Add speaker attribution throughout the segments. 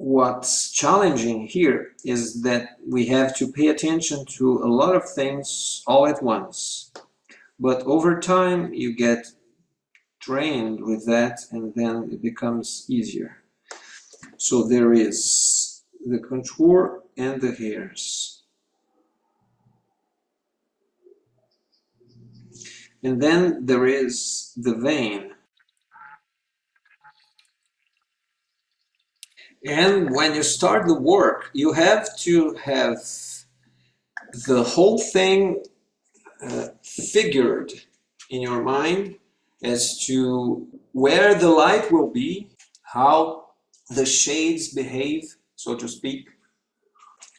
Speaker 1: what's challenging here is that we have to pay attention to a lot of things all at once. But over time, you get trained with that, and then it becomes easier. So there is the contour and the hairs. And then there is the vein. And when you start the work, you have to have the whole thing figured in your mind as to where the light will be, how the shades behave, so to speak,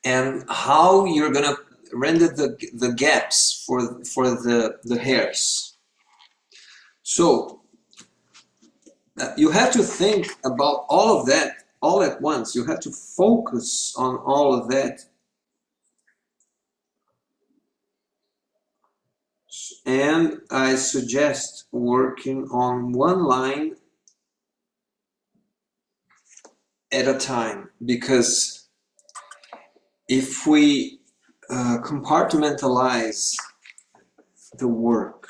Speaker 1: and how you're gonna render the gaps for the hairs. So you have to think about all of that all at once. You have to focus on all of that. And I suggest working on one line at a time, because if we compartmentalize the work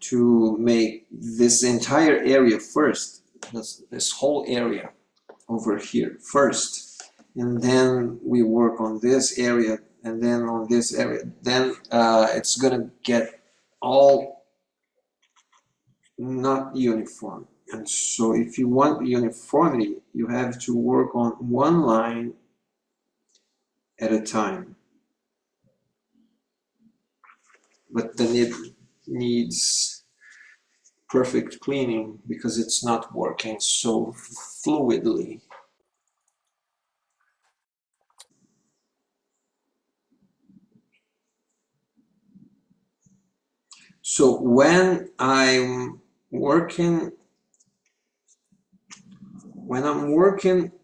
Speaker 1: to make this entire area first, this whole area over here first, and then we work on this area and then on this area, then it's gonna get all not uniform. And so if you want uniformity, you have to work on one line at a time. But the nib needs perfect cleaning because it's not working so fluidly. So when I'm working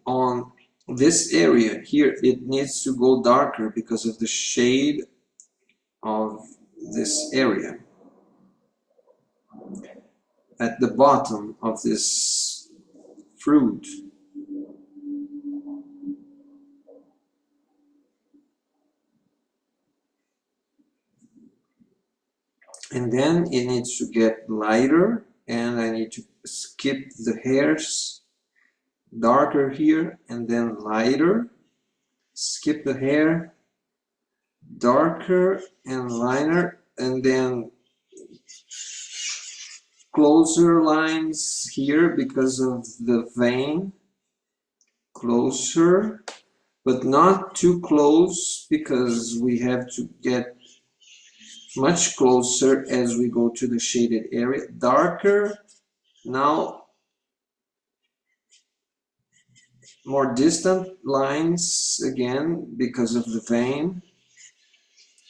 Speaker 1: on this area here, it needs to go darker because of the shade of this area at the bottom of this fruit. And then it needs to get lighter, and I need to skip the hairs, darker here, and then lighter, skip the hair, darker and lighter, and then closer lines here because of the vein, closer, but not too close because we have to get much closer as we go to the shaded area, darker, now more distant lines again because of the vein,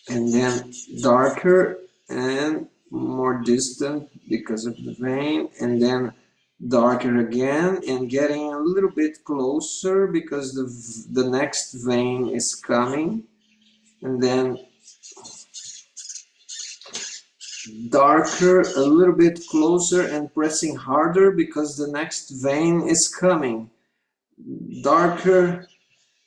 Speaker 1: and then darker and more distant because of the vein, and then darker again and getting a little bit closer because the next vein is coming, and then darker, a little bit closer and pressing harder because the next vein is coming, darker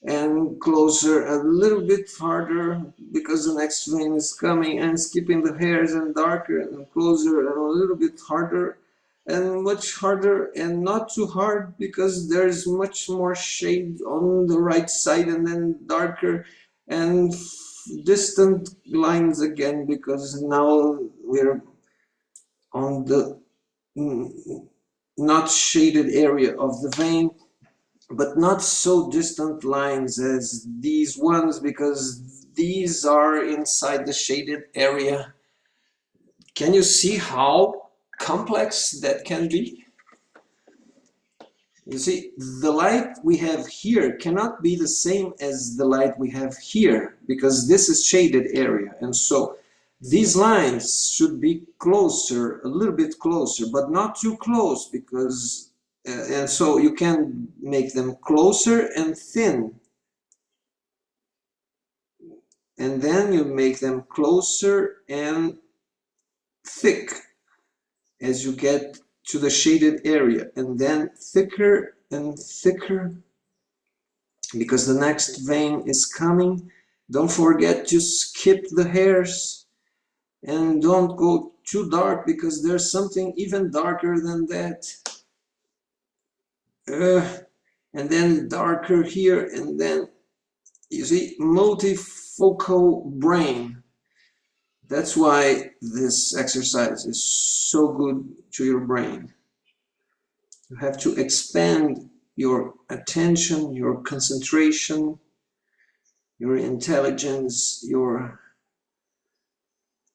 Speaker 1: and closer, a little bit harder because the next vein is coming, and skipping the hairs, and darker and closer and a little bit harder and much harder and not too hard because there's much more shade on the right side, and then darker and distant lines again because now we're on the not shaded area of the vein, but not so distant lines as these ones because these are inside the shaded area. Can you see how complex that can be? You see, the light we have here cannot be the same as the light we have here because this is shaded area, and so these lines should be closer, a little bit closer, but not too close because and so you can make them closer and thin, and then you make them closer and thick as you get to the shaded area, and then thicker and thicker because the next vein is coming. Don't forget to skip the hairs and don't go too dark, because there's something even darker than that. And then darker here, and then you see, multifocal brain. That's why this exercise is so good to your brain. You have to expand your attention, your concentration, your intelligence, your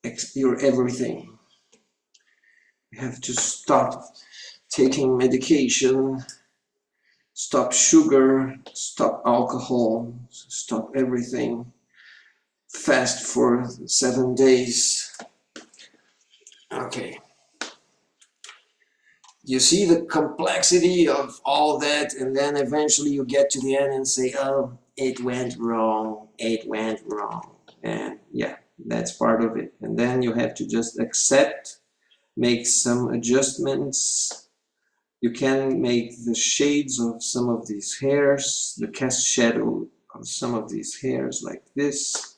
Speaker 1: everything. You have to stop taking medication, stop sugar, stop alcohol, stop everything. Fast for 7 days. Okay. You see the complexity of all that, and then eventually you get to the end and say, oh, it went wrong, it went wrong. And yeah, that's part of it. And then you have to just accept, make some adjustments. You can make the shades of some of these hairs, the cast shadow of some of these hairs like this.